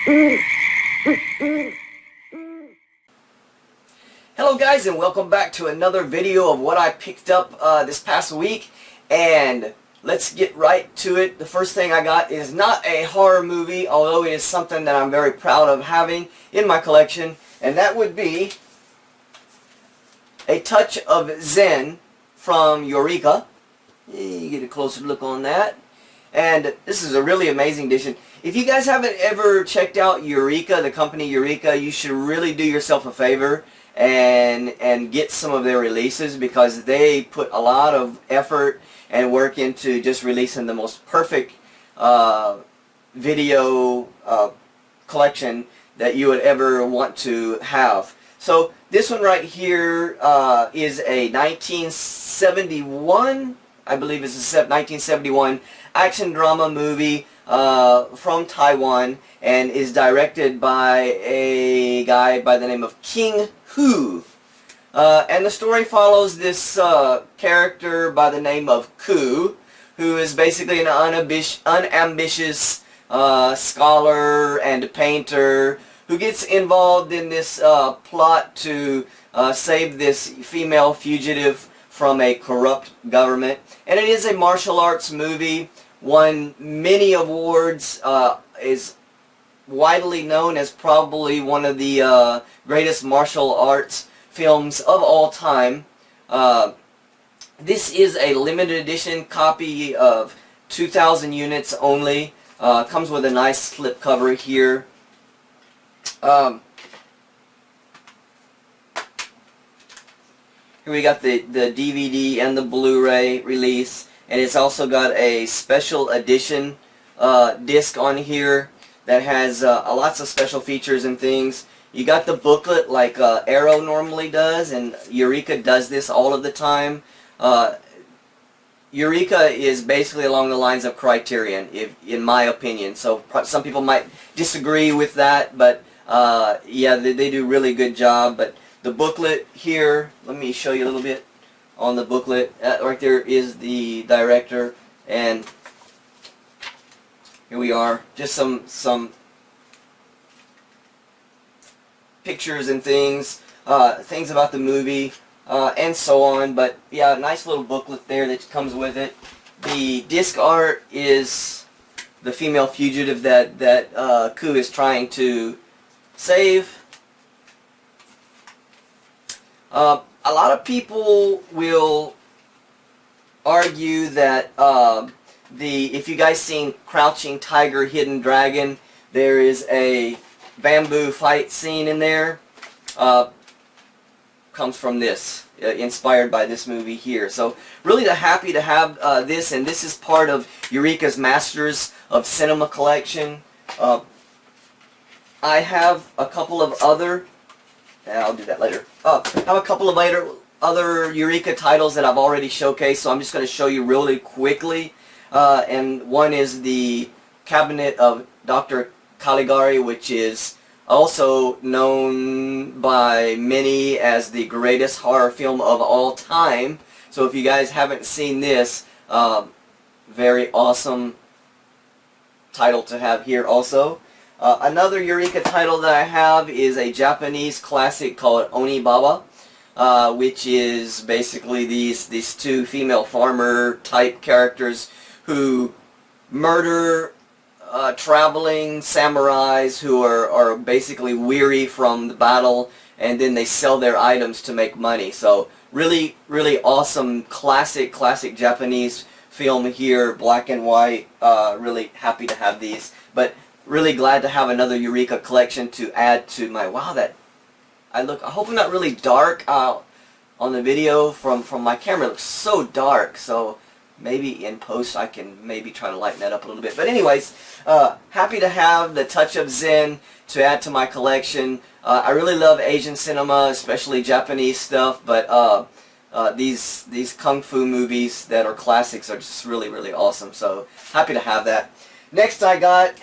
Hello guys, and welcome back to another video of what I picked up this past week, and let's get right to it. The first thing I got is not a horror movie, although it is something that I'm very proud of having in my collection, and that would be A Touch of Zen from Eureka. You get a closer look on that. And this is a really amazing edition. If you guys haven't ever checked out Eureka, the company Eureka, you should really do yourself a favor and get some of their releases, because they put a lot of effort and work into just releasing the most perfect video collection that you would ever want to have. So this one right here is a 1971, I believe it's a 1971 action drama movie from Taiwan, and is directed by a guy by the name of King Hu. And the story follows this character by the name of Ku, who is basically an unambitious scholar and painter who gets involved in this plot to save this female fugitive from a corrupt government. And it is a martial arts movie, won many awards, is widely known as probably one of the greatest martial arts films of all time. This is a limited edition copy of 2,000 units only. Comes with a nice slipcover here. Here we got the DVD and the Blu-ray release, and it's also got a special edition disc on here that has lots of special features and things. You got the booklet like Arrow normally does, and Eureka does this all of the time. Eureka is basically along the lines of Criterion, in my opinion. So some people might disagree with that, but yeah, they do a really good job. But the booklet here, let me show you a little bit on the booklet. Right there is the director, and here we are. Just some pictures and things about the movie, and so on. But yeah, nice little booklet there that comes with it. The disc art is the female fugitive that Ku is trying to save. A lot of people will argue that if you guys seen Crouching Tiger, Hidden Dragon, there is a bamboo fight scene in there. Comes from this, inspired by this movie here. So really happy to have this, and this is part of Eureka's Masters of Cinema collection. I have a couple of other, I'll do that later. I have a couple of other Eureka titles that I've already showcased, so I'm just going to show you really quickly. And one is the Cabinet of Dr. Caligari, which is also known by many as the greatest horror film of all time. So if you guys haven't seen this, very awesome title to have here also. Another Eureka title that I have is a Japanese classic called Onibaba, which is basically these two female farmer type characters who murder traveling samurais who are basically weary from the battle, and then they sell their items to make money. So really awesome classic Japanese film here, black and white. Really happy to have these, but really glad to have another Eureka collection to add to my, wow, that I hope I'm not really dark on the video from my camera. It looks so dark, so maybe in post I can maybe try to lighten that up a little bit. But anyways, happy to have the Touch of Zen to add to my collection. I really love Asian cinema, especially Japanese stuff, but these kung fu movies that are classics are just really awesome. So happy to have that. Next I got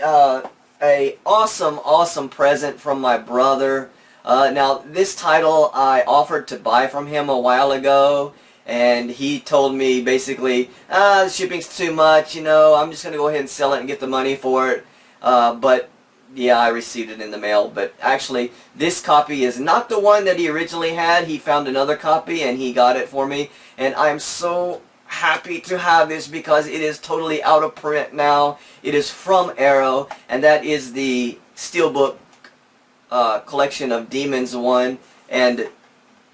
a awesome present from my brother. Now this title I offered to buy from him a while ago, and he told me basically, the shipping's too much, you know, I'm just going to go ahead and sell it and get the money for it. But Yeah, I received it in the mail, but actually this copy is not the one that he originally had. He found another copy and he got it for me, and I'm so happy to have this because it is totally out of print now. It is from Arrow, and that is the Steelbook collection of Demons 1 and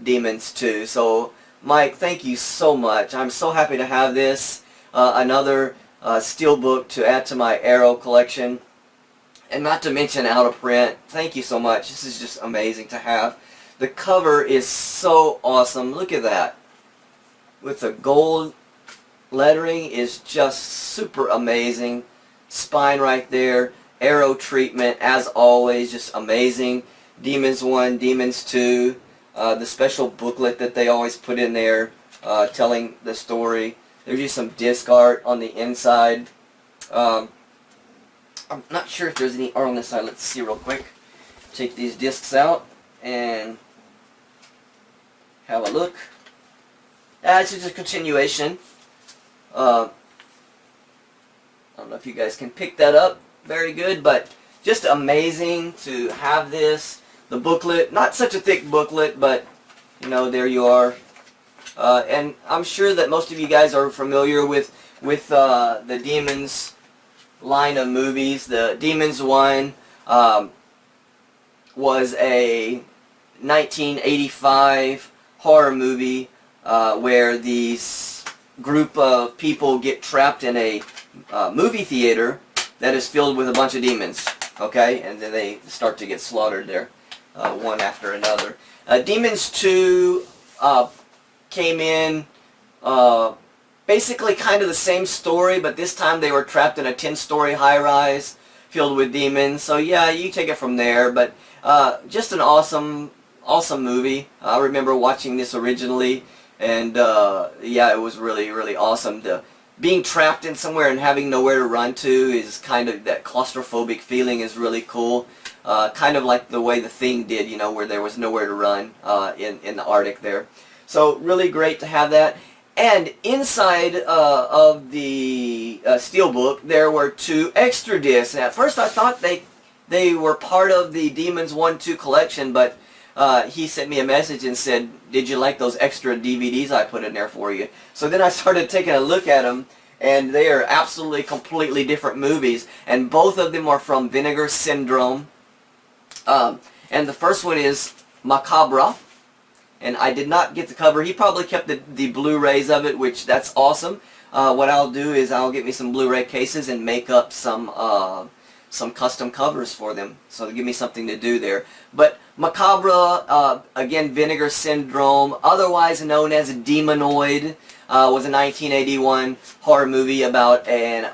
Demons 2. So Mike, thank you so much. I'm so happy to have this, another Steelbook to add to my Arrow collection. And not to mention out of print. Thank you so much. This is just amazing to have. The cover is so awesome. Look at that. With the gold lettering is just super amazing. Spine right there. Arrow treatment as always, just amazing. Demons 1, Demons 2. The special booklet that they always put in there telling the story. There's just some disc art on the inside. I'm not sure if there's any art on this side. Let's see real quick. Take these discs out and have a look. It's just a continuation. I don't know if you guys can pick that up very good, but just amazing to have this. The booklet, not such a thick booklet, but you know, there you are. And I'm sure that most of you guys are familiar with the Demons line of movies. The Demons 1 was a 1985 horror movie where these group of people get trapped in a movie theater that is filled with a bunch of demons, okay, and then they start to get slaughtered there, one after another. Demons 2 came in basically kind of the same story, but this time they were trapped in a 10-story high-rise filled with demons. So yeah, you take it from there, but just an awesome movie. I remember watching this originally, and yeah, it was really, really awesome. Being trapped in somewhere and having nowhere to run to is kind of, that claustrophobic feeling is really cool. Kind of like the way The Thing did, you know, where there was nowhere to run in the Arctic there. So really great to have that. And inside of the Steelbook, there were 2 extra discs. And at first I thought they were part of the Demons 1-2 collection, but he sent me a message and said, "Did you like those extra DVDs I put in there for you?" So then I started taking a look at them, and they are absolutely completely different movies. And both of them are from Vinegar Syndrome. And the first one is Macabre. And I did not get the cover. He probably kept the Blu-rays of it, which that's awesome. What I'll do is I'll get me some Blu-ray cases and make up some custom covers for them. So to give me something to do there. But Macabre, again, Vinegar Syndrome, otherwise known as Demonoid, was a 1981 horror movie about an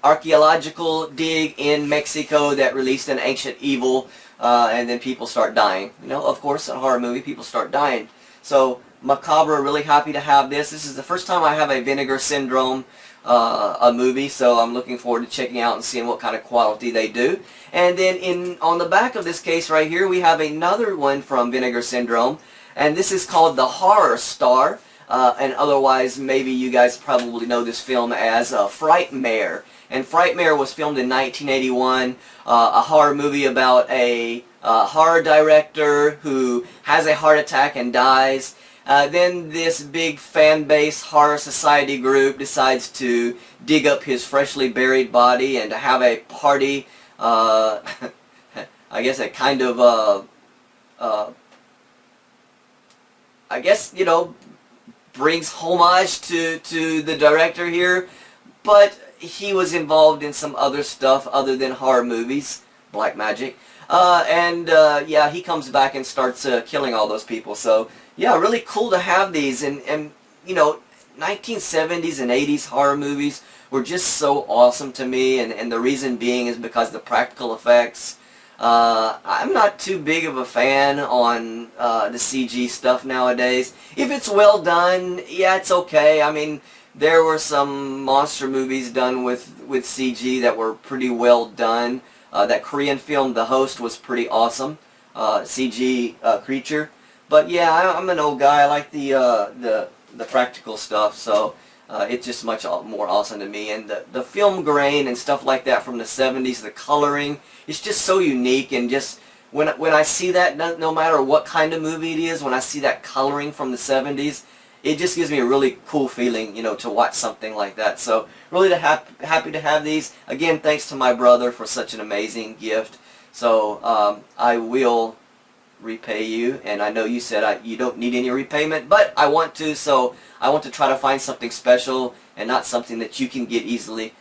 archaeological dig in Mexico that released an ancient evil. And then people start dying. You know, of course, in a horror movie, people start dying. So, Macabre, really happy to have this. This is the first time I have a Vinegar Syndrome a movie, so I'm looking forward to checking out and seeing what kind of quality they do. And then on the back of this case right here, we have another one from Vinegar Syndrome, and this is called The Horror Star. And otherwise, maybe you guys probably know this film as Frightmare. And Frightmare was filmed in 1981, a horror movie about a horror director who has a heart attack and dies. Then this big fan base horror society group decides to dig up his freshly buried body and to have a party, I guess a kind of, I guess, you know, brings homage to the director here, but he was involved in some other stuff other than horror movies, black magic, yeah, he comes back and starts killing all those people. So yeah, really cool to have these, and you know, 1970s and 80s horror movies were just so awesome to me, and the reason being is because the practical effects. I'm not too big of a fan on the CG stuff nowadays. If it's well done, yeah, it's okay. I mean, there were some monster movies done with CG that were pretty well done. That Korean film, The Host, was pretty awesome. CG creature. But yeah, I'm an old guy. I like the practical stuff. So it's just much more awesome to me. And the film grain and stuff like that from the 70s, the coloring, it's just so unique. And just when I see that, no matter what kind of movie it is, when I see that coloring from the 70s, it just gives me a really cool feeling, you know, to watch something like that. So really happy to have these. Again, thanks to my brother for such an amazing gift. So I will repay you, and I know you said you don't need any repayment, but I want to, so I want to try to find something special and not something that you can get easily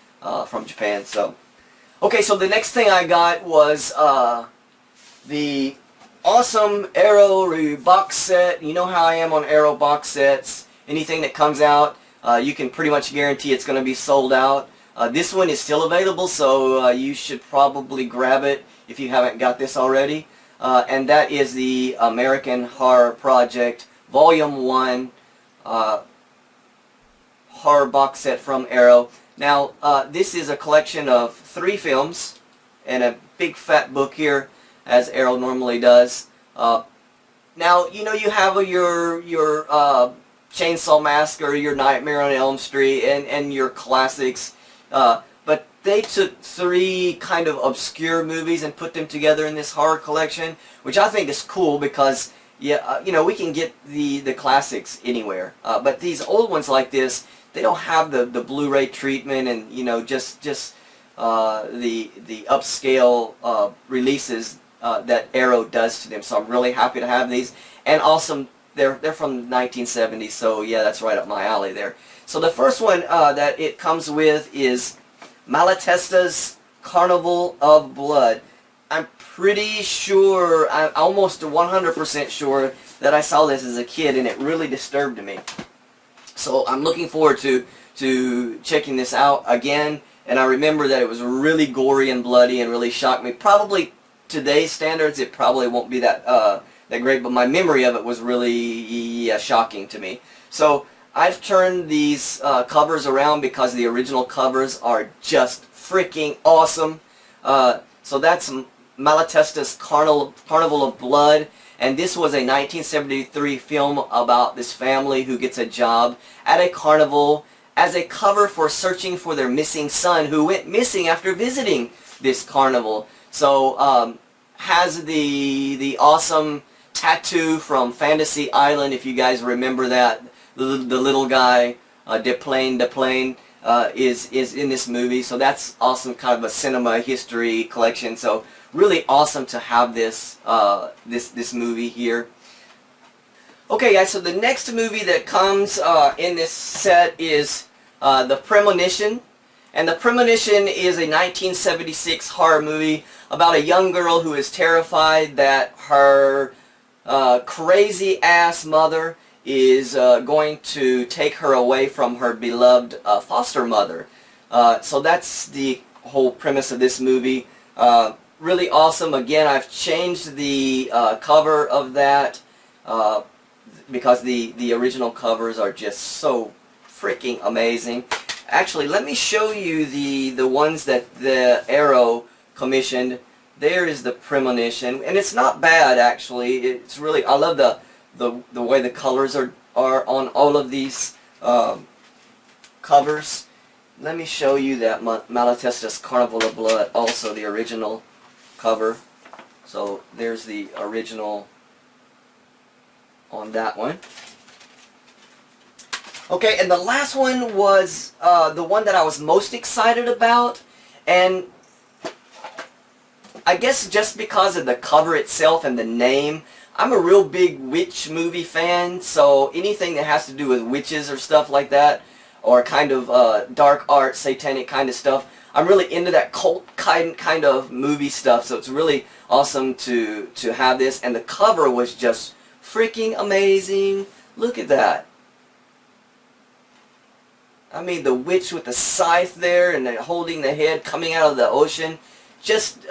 from Japan. So okay, so the next thing I got was the awesome Arrow box set. You know how I am on Arrow box sets. Anything that comes out, you can pretty much guarantee it's going to be sold out. This one is still available, so you should probably grab it if you haven't got this already. And that is the American Horror Project Volume 1 horror box set from Arrow. Now, this is a collection of 3 films and a big fat book here, as Arrow normally does. Now, you know, you have your Chainsaw Massacre, your Nightmare on Elm Street, and your classics. But they took 3 kind of obscure movies and put them together in this horror collection, which I think is cool because, yeah, you know, we can get the classics anywhere. But these old ones like this, they don't have the Blu-ray treatment and, you know, just the upscale releases that Arrow does to them. So I'm really happy to have these. And also, they're from the 1970s, so yeah, that's right up my alley there. So the first one that it comes with is Malatesta's Carnival of Blood. I'm pretty sure, I'm almost 100% sure that I saw this as a kid and it really disturbed me. So I'm looking forward to checking this out again. And I remember that it was really gory and bloody and really shocked me. Probably today's standards, it probably won't be that great, but my memory of it was really shocking to me. So I've turned these covers around because the original covers are just freaking awesome. So that's Malatesta's Carnival of Blood, and this was a 1973 film about this family who gets a job at a carnival as a cover for searching for their missing son who went missing after visiting this carnival. So has the awesome tattoo from Fantasy Island, if you guys remember that. The little guy, Deplane, is in this movie. So that's awesome, kind of a cinema history collection. So really awesome to have this this movie here. Okay, guys. So the next movie that comes in this set is the Premonition, and the Premonition is a 1976 horror movie about a young girl who is terrified that her crazy ass mother is going to take her away from her beloved foster mother. So that's the whole premise of this movie. Really awesome. Again, I've changed the cover of that because the original covers are just so freaking amazing. Actually, let me show you the ones that the Arrow commissioned. There is the Premonition, and it's not bad actually. It's really, I love the way the colors are on all of these covers. Let me show you that Malatesta's Carnival of Blood, also the original cover. So there's the original on that one. Okay, and the last one was the one that I was most excited about, and I guess just because of the cover itself and the name. I'm a real big witch movie fan, so anything that has to do with witches or stuff like that, or kind of dark art, satanic kind of stuff, I'm really into that cult kind of movie stuff, so it's really awesome to have this, and the cover was just freaking amazing. Look at that. I mean, the witch with the scythe there and holding the head coming out of the ocean, just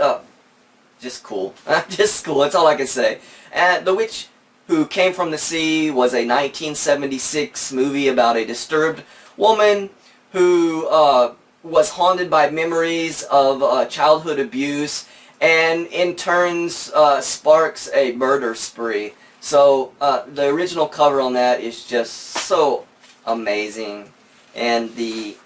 cool. Just cool, that's all I can say. And The Witch Who Came from the Sea was a 1976 movie about a disturbed woman who was haunted by memories of childhood abuse and in turns sparks a murder spree. So the original cover on that is just so amazing. and the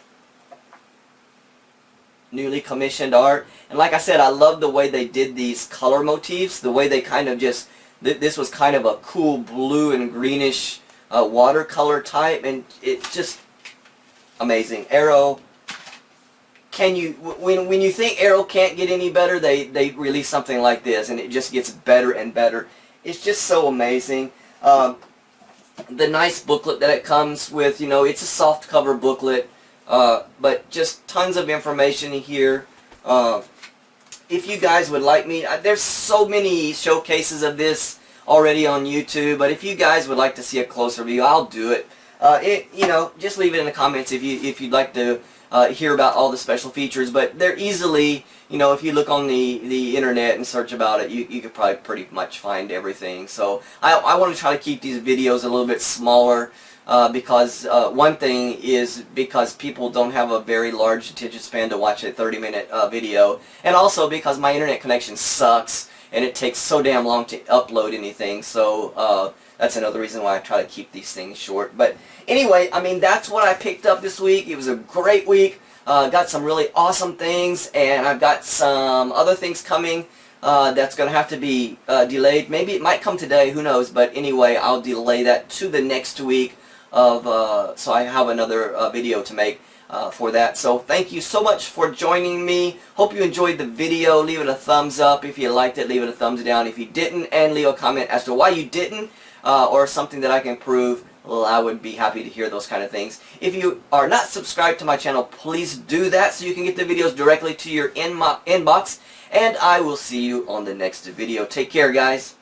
newly commissioned art. And like I said, I love the way they did these color motifs, the way they kind of just, this was kind of a cool blue and greenish watercolor type, and it's just amazing. Arrow, can you, when you think Arrow can't get any better, they release something like this, and it just gets better and better. It's just so amazing. The nice booklet that it comes with, you know, it's a soft cover booklet, but just tons of information here. If you guys would like me, there's so many showcases of this already on YouTube, but if you guys would like to see a closer view, I'll do it. You know, just leave it in the comments if you'd like to hear about all the special features. But they're easily, you know, if you look on the internet and search about it, you could probably pretty much find everything. So I want to try to keep these videos a little bit smaller, because one thing is because people don't have a very large attention span to watch a 30-minute video, and also because my internet connection sucks and it takes so damn long to upload anything. So that's another reason why I try to keep these things short. But anyway, I mean, that's what I picked up this week. It was a great week. Got some really awesome things, and I've got some other things coming that's going to have to be delayed. Maybe it might come today, who knows. But anyway, I'll delay that to the next week so I have another video to make for that. So thank you so much for joining me. Hope you enjoyed the video. Leave it a thumbs up if you liked it. Leave it a thumbs down if you didn't, and leave a comment as to why you didn't, or something that I can improve. Well, I would be happy to hear those kind of things. If you are not subscribed to my channel, please do that so you can get the videos directly to your inbox. And I will see you on the next video. Take care, guys.